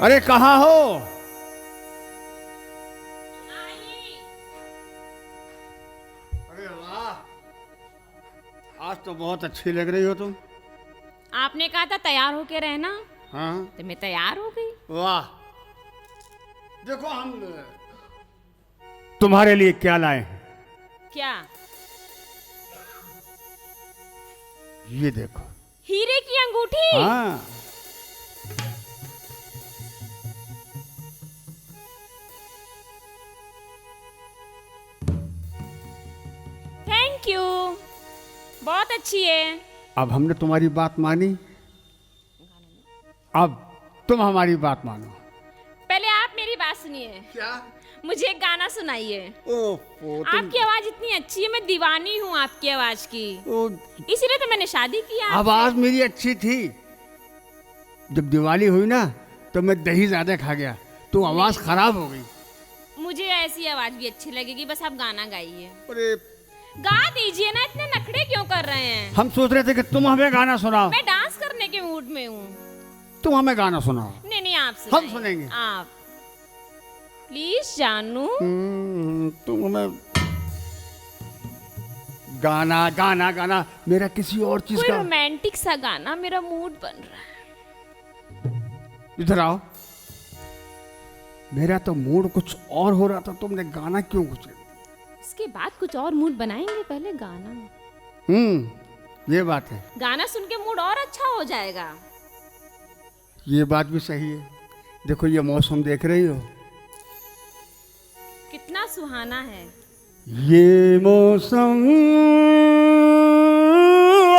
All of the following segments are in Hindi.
अरे कहाँ हो? अरे वाह, आज तो बहुत अच्छी लग रही हो तुम। आपने कहा था तैयार होके रहना। हाँ तो मैं तैयार हो गई। वाह, देखो हम तुम्हारे लिए क्या लाए हैं। क्या? ये देखो। हीरे की अंगूठी। हाँ, थैंक यू, बहुत अच्छी है। अब हमने तुम्हारी बात मानी, अब तुम हमारी बात मानो। पहले आप मेरी बात सुनिए। क्या? मुझे एक गाना सुनाइए। तुम आपकी आवाज इतनी अच्छी है, मैं दीवानी हूँ आपकी आवाज की। इसीलिए तो मैंने शादी किया आपसे। आवाज मेरी अच्छी थी। जब दिवाली हुई ना तो मैं दही ज्यादा खा गया तो आवाज खराब हो गई। मुझे ऐसी आवाज भी अच्छी लगेगी, बस आप गाना गाइए। अरे गा दीजिए ना, इतने नखरे क्यों कर रहे हैं? हम सोच रहे थे कि तुम हमें गाना सुनाओ। मैं डांस करने के मूड में हूँ। तुम हमें गाना सुनाओ। नहीं आप हम सुनाइए। सुनेंगे। आप प्लीज जानू। तुम हमें गाना गाना गाना मेरा किसी और चीज कोई का। रोमांटिक सा गाना, मेरा मूड बन रहा है। इधर आओ। मेरा तो मूड कुछ और हो रहा था, तुमने गाना क्यों कुछ। इसके बाद कुछ और मूड बनाएंगे, पहले गाना। ये बात है। गाना सुन के मूड और अच्छा हो जाएगा। ये बात भी सही है। देखो ये मौसम देख रही हो, कितना सुहाना है। ये मौसम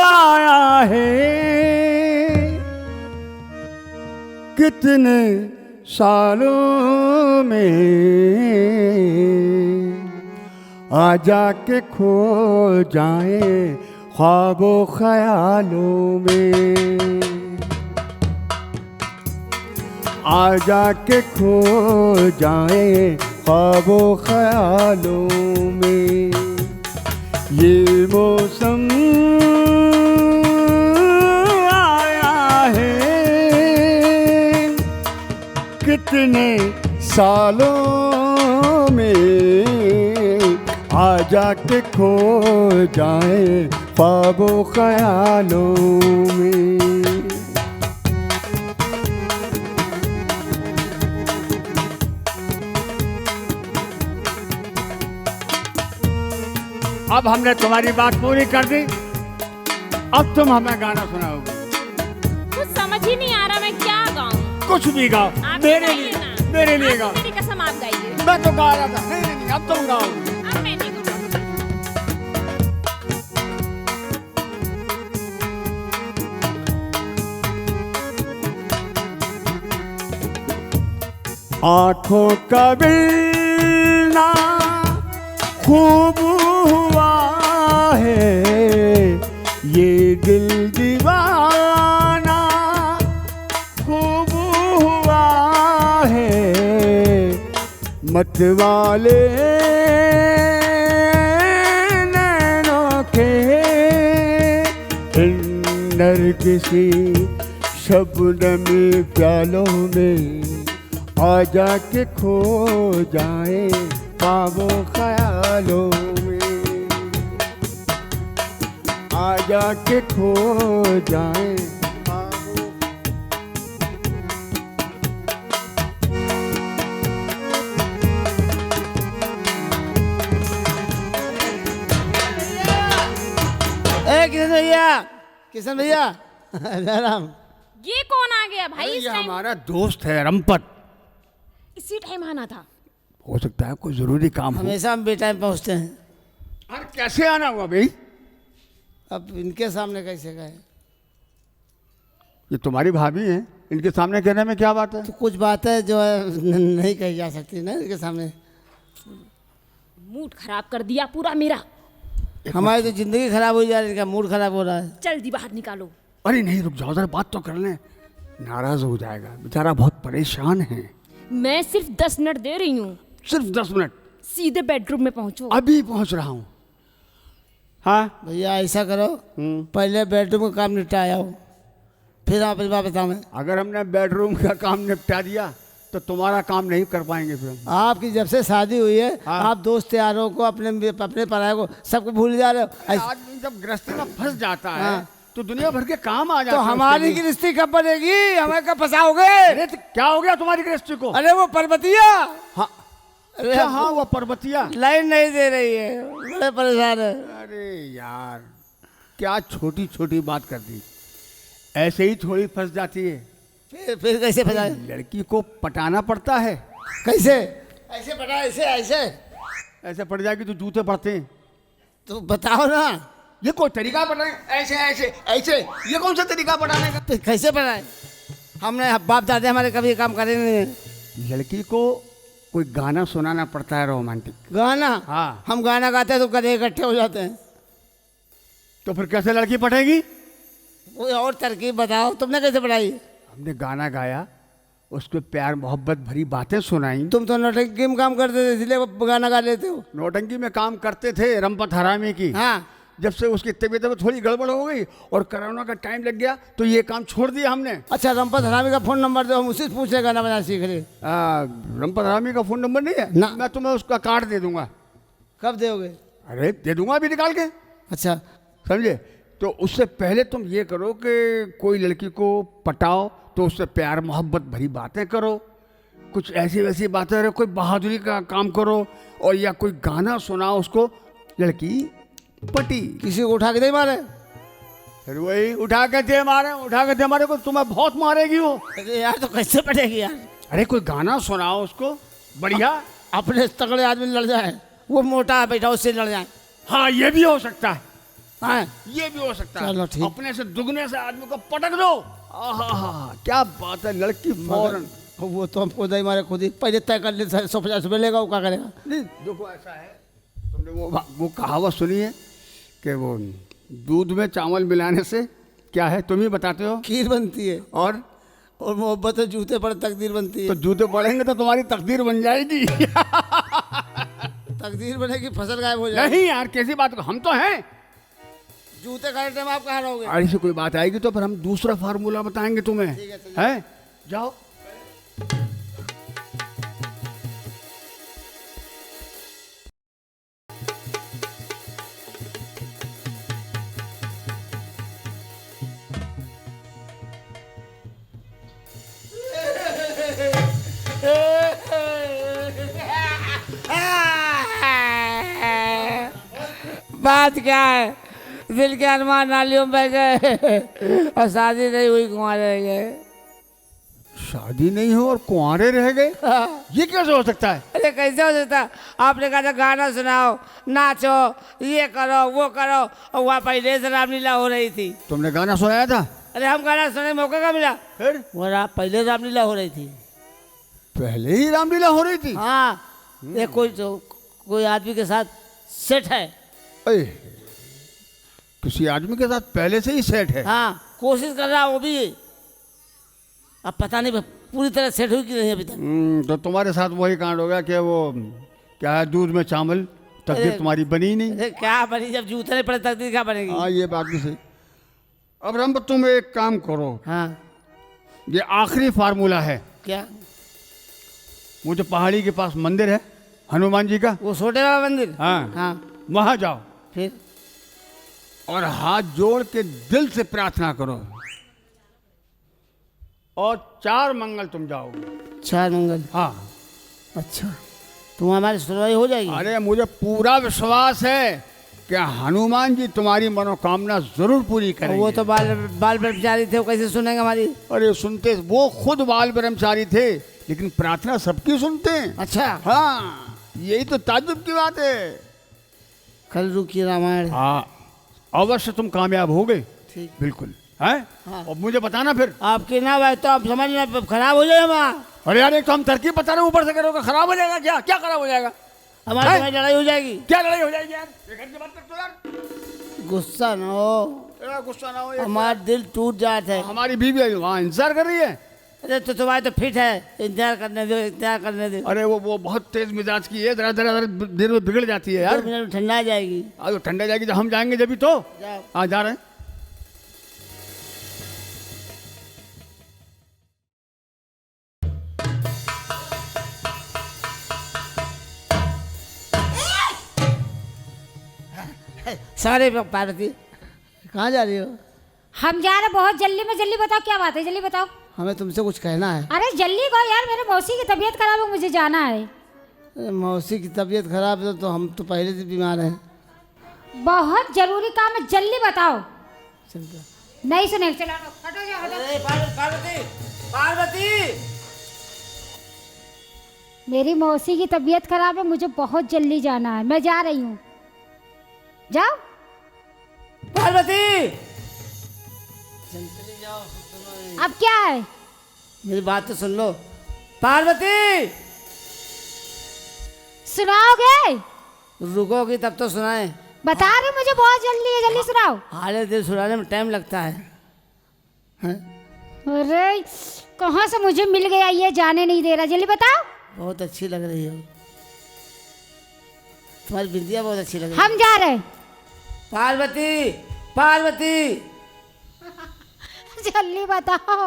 आया है कितने सालों में, आ जाके खो जाए ख्वाबों ख्यालों में, आ जाके खो जाए ख्वाबों ख्यालों में। ये मौसम आया है कितने सालों में, आ जाके खो जाए ख्वाबों ख्यालों में। अब हमने तुम्हारी बात पूरी कर दी, अब तुम हमें गाना सुनाओगे। कुछ समझ ही नहीं आ रहा मैं क्या गाऊं। कुछ भी गाओ, आप मेरे गाइए लिए, ना। मेरे लिए आप गाओ। मेरी कसम, आप गाइए। मैं तो गा रहा था। नहीं, अब तुम गाओगे। अब मैं नहीं गाऊंगी। आँखों का बिलना खूब हुआ है, ये दिल दीवाना खूब हुआ है, मत वाले नैनों के नरगिसी शबनमी प्यालों में, आ जाके खो जाए ख्वाबों ख्यालों में, आ जाके खो जाए ख्वाबों। किशन भैया राम। ये कौन आ गया भाई अरे इस ये टाइम? हमारा दोस्त है रमपत। इसी टाइम आना था। हो सकता है कोई जरूरी काम हो। हमेशा हम बेटाइम पहुँचते हैं। अरे कैसे आना हुआ भाई? अब इनके सामने कैसे गए? ये तुम्हारी भाभी है, इनके सामने कहने में क्या बात है? तो कुछ बात है जो है नहीं कही जा सकती ना इनके सामने। मूड खराब कर दिया पूरा मेरा। हमारी तो जिंदगी खराब हो जा रही है, इनका मूड खराब हो रहा है। जल्दी बाहर निकालो। अरे नहीं रुक जाओ, जरा बात तो कर लें। नाराज हो जाएगा बेचारा, बहुत परेशान है। मैं सिर्फ 10 मिनट दे रही हूँ। सिर्फ 10 मिनट? सीधे बेडरूम में पहुंचो। अभी पहुंच रहा हूँ। हाँ भैया ऐसा करो, पहले बेडरूम का काम निपटाया हो, फिर आप इस बात बताओ मैं अगर हमने बेडरूम का काम निपटा दिया तो तुम्हारा काम नहीं कर पाएंगे फिर हम। आपकी जब से शादी हुई है हाँ। आप दोस्त यारों को अपने पराये को सबको भूल जा रहे हो। आदमी जब गृहस्थी में फंस जाता है हाँ। तो दुनिया भर के काम आ जाते तो हैं उसके हमारी लिए। गृहस्थी कब बनेगी? हमें कब फंसाओगे? अरे तो क्या हो गया तुम्हारी गृहस्थी को? अरे वो पर्वतिया हाँ अरे अच्छा, हाँ वो पर्वतिया। लाइन नहीं दे रही है, बड़े परेशान है। अरे यार क्या छोटी छोटी बात कर दी, ऐसे ही थोड़ी फंस जाती है। फिर कैसे फंसाए? लड़की को पटाना पड़ता है। कैसे ऐसे पटा? ऐसे ऐसे ऐसे पड़ जाएगी तो जूते पड़ते हैं। तो बताओ ना, ये कोई तरीका पटाने? ऐसे ऐसे ऐसे ये कौन सा तरीका पटाने का? फिर कैसे पटाए? हमने बाप दादा हमारे कभी ये काम करे नहीं। लड़की को कोई गाना सुनाना पड़ता है रोमांटिक। गाना? हाँ। हम गाना गाते हैं तो गधे इकट्ठे हो जाते हैं। तो फिर कैसे लड़की पटेगी? कोई और तरकीब बताओ, तुमने कैसे पढ़ाई? हमने गाना गाया, उसको प्यार मोहब्बत भरी बातें सुनाई। तुम तो नौटंकी में काम करते थे इसलिए वो गाना गा लेते हो। नौटंकी में काम करते थे रंपत हरामी की। हाँ। जब से उसकी तबीयत में थोड़ी गड़बड़ हो गई और कोरोना का टाइम लग गया तो ये काम छोड़ दिया हमने। अच्छा, रंपत हरामी का फोन नंबर दो, हम उसी से पूछ ले गाना बजाना सीख रहे। रंपत हरामी का फोन नंबर नहीं है ना। मैं तुम्हें उसका कार्ड दे दूंगा। कब दोगे? अरे दे दूंगा अभी निकाल के, अच्छा, समझे? तो उससे पहले तुम ये करो कि कोई लड़की को पटाओ तो उससे प्यार मोहब्बत भरी बातें करो, कुछ ऐसी वैसी बातें करो, कोई बहादुरी का काम करो और या कोई गाना सुनाओ उसको। लड़की पटी। किसी को उठा के नहीं मारे? फिर वही उठा के दे मारे, उठा के दे मारे को तुम्हें बहुत मारेगी वो। अरे यार तो कैसे पटेगी यार? अरे कोई गाना सुनाओ उसको बढ़िया। अपने तगड़े आदमी लड़ जाए, वो मोटा है बैठा उससे लड़ जाए। हाँ ये भी हो सकता है, हाँ, ये भी हो सकता चलो है। ठीक। अपने से दुगने से आदमी को पटक दो। आहा क्या बात है, लड़की फौरन। वो तो हमको नहीं मारे, खुद ही पहले तय कर ले 150 रुपये लेगा, वो क्या करेगा? नहीं देखो ऐसा है, तुमने वो कहावत सुनी है कि वो दूध में चावल मिलाने से क्या है, तुम ही बताते हो। खीर बनती है और मोहब्बत है जूते पर तकदीर बनती तो है। जूते पड़ेंगे तो तुम्हारी तकदीर बन जाएगी। तकदीर बनेगी, फसल गायब हो जाएगी। नहीं यार कैसी बात, हम तो हैं। जूते खरीदने में आप कहाँ रहोगे? ऐसी कोई बात आएगी तो फिर हम दूसरा फार्मूला बताएंगे तुम्हें। ठीक है, चलिए। है जाओ। बात क्या है? दिल के अरमान नालियों में बह गए और शादी नहीं हुई, कुंवारे रह गए। शादी नहीं हो और कुंवारे रह गए, ये कैसे हो सकता है? अरे कैसे हो सकता है? आपने कहा था गाना सुनाओ, नाचो, ये करो वो करो, और वहाँ पहले से रामलीला हो रही थी। तुमने गाना सुनाया था? अरे हम गाना सुनने का मौका कहाँ मिला? फिर वो पहले रामलीला हो रही थी। पहले ही रामलीला हो रही थी? हाँ, ये कोई आदमी के साथ सेट है। अरे किसी आदमी के साथ पहले से ही सेट है? हाँ, कोशिश कर रहा वो भी। अब पता नहीं पूरी तरह सेट हुई कि नहीं अभी तक। तो तुम्हारे साथ वही कांड हो गया कि वो क्या है, दूध में चावल, तकदीर अरे, तुम्हारी बनी ही नहीं। अरे क्या बनी, जब जूते नहीं पड़े तकदीर क्या बनेगी? हाँ ये बात भी सही। अब रंब तुम एक काम करो, हाँ, ये आखिरी फार्मूला है। क्या? वो जो पहाड़ी के पास मंदिर है हनुमान जी का, वो छोटे वाला मंदिर? हाँ हाँ, वहाँ जाओ फिर? और हाथ जोड़ के दिल से प्रार्थना करो और 4 मंगल तुम जाओगे। 4 मंगल? हाँ। अच्छा, तुम हमारी सुनवाई हो जाएगी? अरे मुझे पूरा विश्वास है कि हनुमान जी तुम्हारी मनोकामना जरूर पूरी करेंगे। वो तो बाल ब्रह्मचारी थे, वो कैसे सुनेंगे हमारी? अरे सुनते, वो खुद बाल ब्रह्मचारी थे लेकिन प्रार्थना सबकी सुनते हैं। अच्छा, हाँ यही तो ताज्जुब की बात है। कल रुकी रामायण। हाँ अवश्य तुम कामयाब हो गए। ठीक। बिल्कुल है। हाँ। और मुझे बताना फिर। आपकी ना भाई तो आप समझना खराब हो जाए वहाँ। अरे यार एक तो हम तरकीब बता रहे हैं, ऊपर से करोगे खराब हो जाएगा। क्या क्या खराब हो जाएगा? हमारी तुम्हारी लड़ाई हो जाएगी। क्या लड़ाई हो जाएगी यार? ये घर की बात करते हो यार। गुस्सा ना हो, तेरा गुस्सा ना हो। हमारा दिल टूट जाता है। हमारी बीवी वहाँ इंतजार कर रही है। अरे तो तुम्हारे तो फिट है, इंतजार करने दो, इंतजार करने दो। अरे वो बहुत तेज मिजाज की है, जरा जरा देर में बिगड़ जाती है 2 यार। मिनट में ठंडा आ जाएगी। आज ठंडा जाएगी जब हम जाएंगे जब भी तो। जाओ। हाँ जा रहे हैं। सॉरी पार्वती, कहाँ जा रही हो? हम जा रहे बहुत जल्दी में, जल्दी बताओ क्या बात है, जल्दी बताओ। हमें तुमसे कुछ कहना है। अरे जल्दी कहो यार, मेरे मौसी की तबीयत खराब है, मुझे जाना है। अरे मौसी की तबीयत खराब है तो हम तो पहले से बीमार हैं। बहुत जरूरी काम है, जल्दी बताओ। चलते। नहीं सुने, चलो हटो जाओ, हटो। पार्वती, पार्वती, मेरी मौसी की तबीयत खराब है, मुझे बहुत जल्दी जाना है, मैं जा रही हूँ। जाओ। पार्वती, अब क्या है? मेरी बात तो सुन लो। पार्वती, सुनाओगे? रुकोगी तब तो सुनाए। बता रही हूँ, मुझे बहुत जल्दी है, जल्दी सुनाओ। हाले दिल सुनाने में टाइम लगता है, हैं? अरे कहाँ से मुझे मिल गया ये, जाने नहीं दे रहा, जल्दी बताओ। बहुत अच्छी लग रही हो, तुम्हारी बिंदिया बहुत अच्छी लग रही है। हम जा रहे हैं। पार्वती, पार्वती, जल्दी बताओ।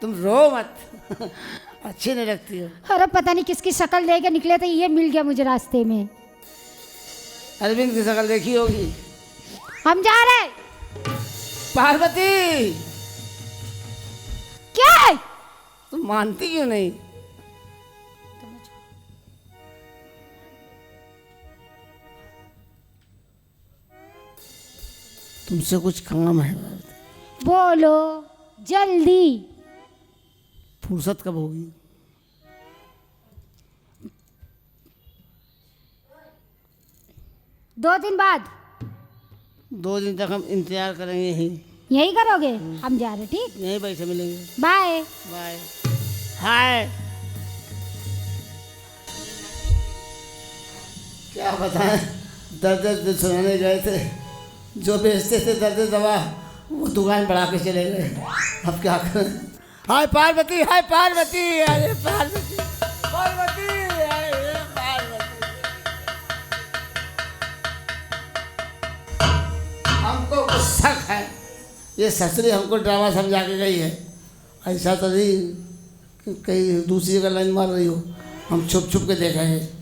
तुम रो मत, अच्छी नहीं लगती हो। अरे पता नहीं किसकी शक्ल देके निकले थे, ये मिल गया मुझे रास्ते में। अरविंद की शक्ल देखी होगी। हम जा रहे हैं। पार्वती, क्या है? तुम मानती क्यों नहीं? तुमसे कुछ काम है। बोलो जल्दी। फुर्सत कब होगी? दो दिन बाद। 2 दिन तक हम इंतजार करेंगे यही करोगे? हम जा रहे, ठीक? यहीं बैठे मिलेंगे। Bye bye. हाय। क्या बताएं, दर्द सुनाने गए थे, जो बेचते थे दर्द दवा वो दुकान बढ़ा के चले गए। अब क्या करें? हाय पार्वती, हाय पार्वती, अरे पार्वती, पार्वती, अरे पार्वती। हमको गुस्सा है, ये ससुरी हमको ड्रामा समझा के गई है। ऐसा तो नहीं कि कहीं दूसरी जगह लाइन मार रही हो, हम छुप छुप के देखे हैं।